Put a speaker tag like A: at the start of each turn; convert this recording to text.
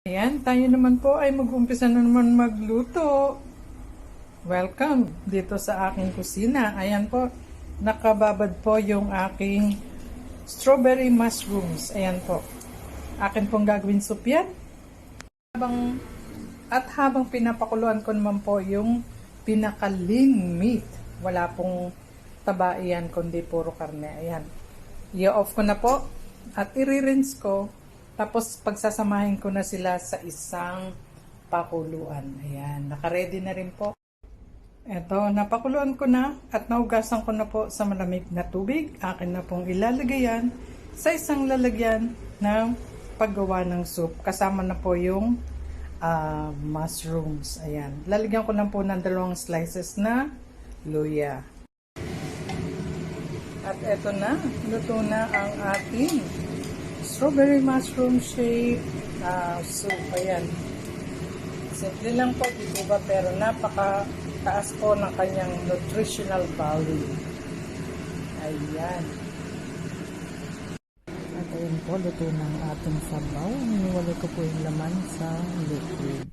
A: Ayan, tayo naman po ay mag-umpisa na naman magluto. Welcome dito sa aking kusina. Ayan po, nakababad po yung aking strawberry mushrooms. Ayan po, akin pong gagawin soup yan. Habang pinapakuluan ko naman po yung pinaka-lean meat. Wala pong taba iyan, kundi puro karne. Ayan, i-off ko na po at i-rinse ko. Tapos pagsasamahin ko na sila sa isang pakuluan. Ayan, naka-ready na rin po. Eto, napakuluan ko na at naugasan ko na po sa malamig na tubig. Akin na pong ilalagay yan sa isang lalagyan ng paggawa ng soup. Kasama na po yung mushrooms. Ayan, lalagyan ko na po ng 2 slices na luya. At eto na, luto na ang ating strawberry mushroom shape soup. Ayan. Simple lang po, di ba? Pero napaka-taas po ng kanyang nutritional value. Ayan. At ayan po, luto ng ating sabaw. Iniwalay ko po yung laman sa liquid.